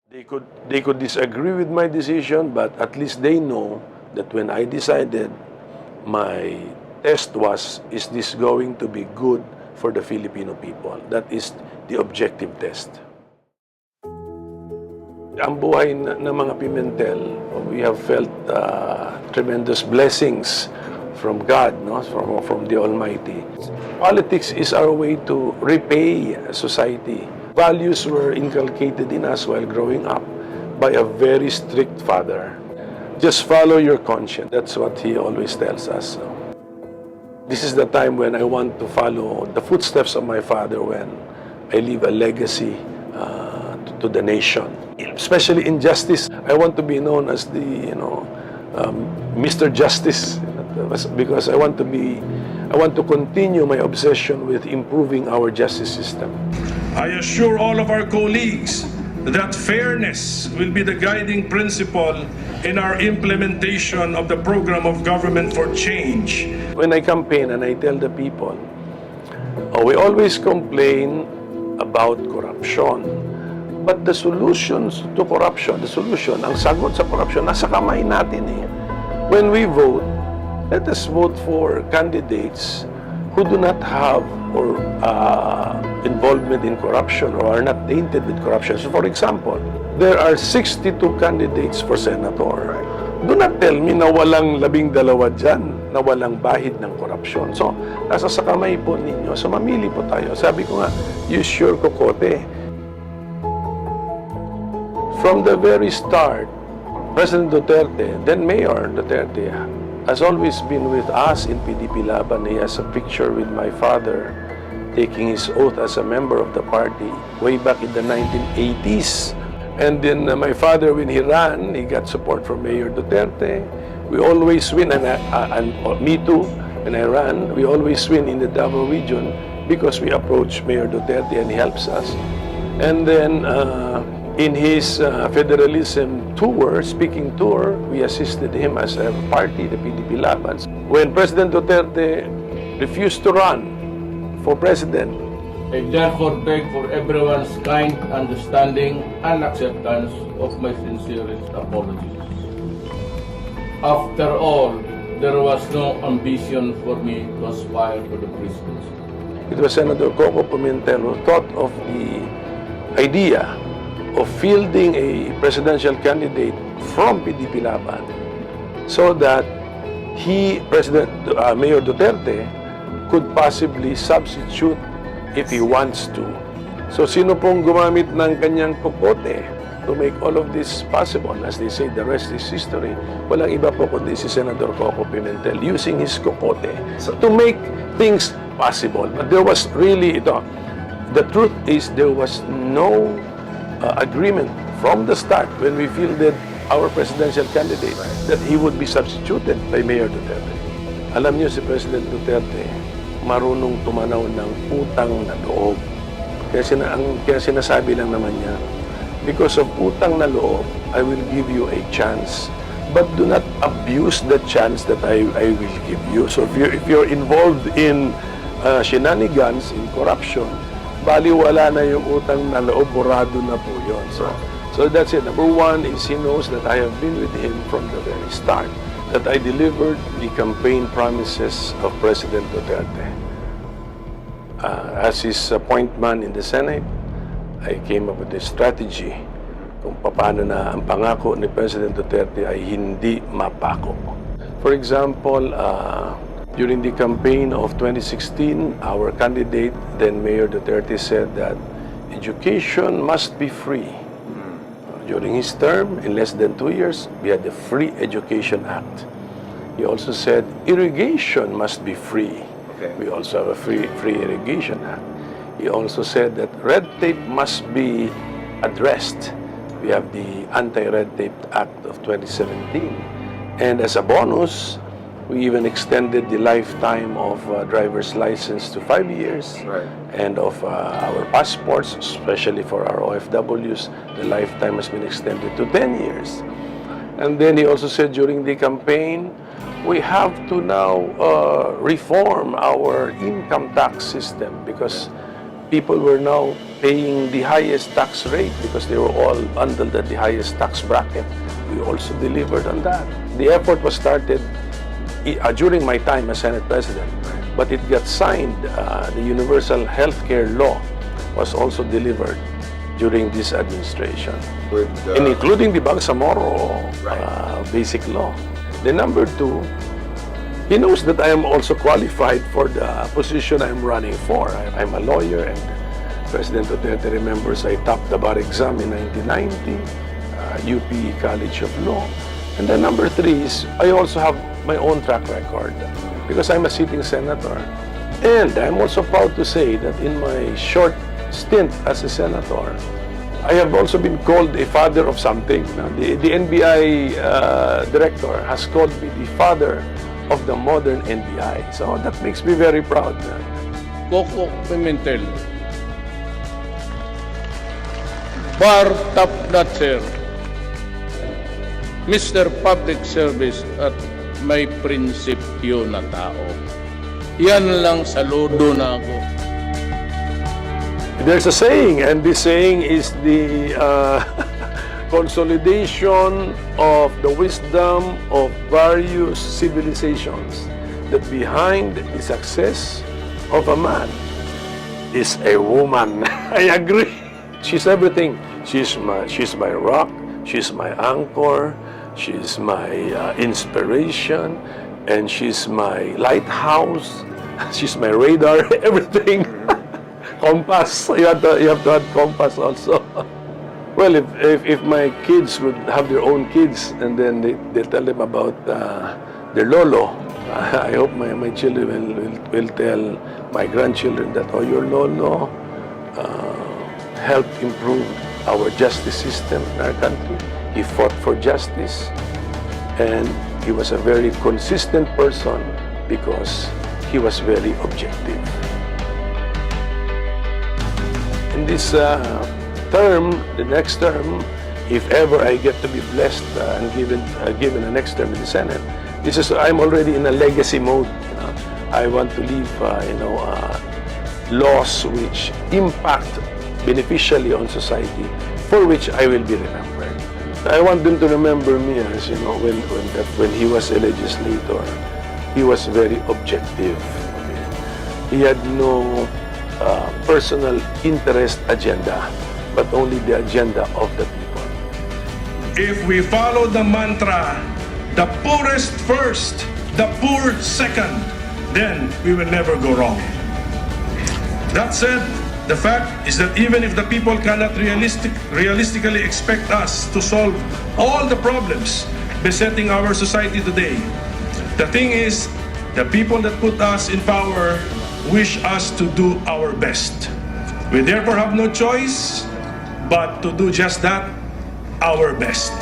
They could disagree with my decision, but at least they know that when I decided, my test was, is this going to be good for the Filipino people? That is the objective test. Ang buhay ng mga Pimentel, we have felt tremendous blessings from God, no? From the Almighty. Politics is our way to repay society. Values were inculcated in us while growing up by a very strict father. Just follow your conscience. That's what he always tells us. This is the time when I want to follow the footsteps of my father when I leave a legacy to the nation. Especially in justice, I want to be known as the, Mr. Justice, because I want to continue my obsession with improving our justice system. I assure all of our colleagues that fairness will be the guiding principle in our implementation of the program of government for change. When I campaign and I tell the people, we always complain about corruption. But the solutions to corruption, ang sagot sa corruption, nasa kamay natin eh. When we vote, let us vote for candidates who do not have or involvement in corruption or are not tainted with corruption. So for example, there are 62 candidates for senator. Do not tell me na walang 12 dyan, na walang bahid ng korupsyon. So, nasa sa kamay po ninyo. So, mamili po tayo. Sabi ko nga, use your kokote. From the very start, President Duterte, then Mayor Duterte, has always been with us in PDP Laban. He has a picture with my father taking his oath as a member of the party way back in the 1980s. And then my father, when he ran, he got support from Mayor Duterte. We always win, and me too, when I ran, we always win in the Davao region because we approach Mayor Duterte and he helps us. And then in his federalism tour, speaking tour, we assisted him as a party, the PDP Laban. When President Duterte refused to run for president, I therefore beg for everyone's kind understanding and acceptance of my sincerest apologies. After all, there was no ambition for me to aspire to the presidency. It was Senator Koko Pimentel who thought of the idea of fielding a presidential candidate from PDP Laban so that Mayor Duterte, could possibly substitute if he wants to. So sino pong gumamit ng kanyang kokote to make all of this possible? As they say, the rest is history. Walang iba po kundi si Senator Koko Pimentel using his kokote to make things possible. But there was really, the truth is there was no agreement from the start when we fielded our presidential candidate that he would be substituted by Mayor Duterte. Alam niyo si President Duterte, marunong tumanaw ng utang na loob. Kaya sinasabi lang naman niya, because of utang na loob, I will give you a chance. But do not abuse the chance that I will give you. So if you're involved in shenanigans, in corruption, baliwala na yung utang na loob, borado na po yun. So that's it. Number one is he knows that I have been with him from the very start, that I delivered the campaign promises of President Duterte. As his point man in the Senate, I came up with a strategy kung paano na ang pangako ni President Duterte ay hindi mapako. For example, during the campaign of 2016, our candidate, then Mayor Duterte, said that education must be free. During his term, in less than 2 years, we had the Free Education Act. He also said irrigation must be free. Okay. We also have a free irrigation act. He also said that red tape must be addressed. We have the Anti-Red Tape Act of 2017. And as a bonus, we even extended the lifetime of driver's license to 5 years. Right. And of our passports, especially for our OFWs, the lifetime has been extended to 10 years. And then he also said during the campaign, we have to now reform our income tax system because people were now paying the highest tax rate because they were all bundled at the highest tax bracket. We also delivered on that. The effort was started during my time as Senate President, but it got signed. The Universal Healthcare Law was also delivered during this administration, and including the Bangsamoro Basic Law. The number two, he knows that I am also qualified for the position I'm running for. I'm a lawyer, and President Duterte remembers I topped the bar exam in 1990, UP College of Law. And then number three is I also have my own track record because I'm a sitting senator. And I'm also proud to say that in my short stint as a senator, I have also been called a father of something. The NBI director has called me the father of the modern NBI. So that makes me very proud. Koko Pimentel. Bar top notcher. Mr. Public Service at may prinsipyo na tao. Yan lang, saludo na ako. There's a saying, and this saying is the consolidation of the wisdom of various civilizations, that behind the success of a man is a woman. I agree. She's everything. She's my rock. She's my anchor. She's my inspiration. And she's my lighthouse. She's my radar. Everything. Compass. You have to add compass also. Well, if my kids would have their own kids and then they tell them about their lolo, I hope my children will tell my grandchildren that, oh, your lolo helped improve our justice system in our country. He fought for justice, and he was a very consistent person because he was very objective. In this term, the next term, if ever I get to be blessed and given a next term in the Senate, I'm already in a legacy mode. I want to leave laws which impact beneficially on society, for which I will be remembered. I want them to remember me as, when he was a legislator, he was very objective. He had no personal interest agenda, but only the agenda of the people. If we follow the mantra, the poorest first, the poor second, then we will never go wrong. That said, the fact is that even if the people cannot realistically expect us to solve all the problems besetting our society today, the thing is, the people that put us in power wish us to do our best. We therefore have no choice but to do just that, our best.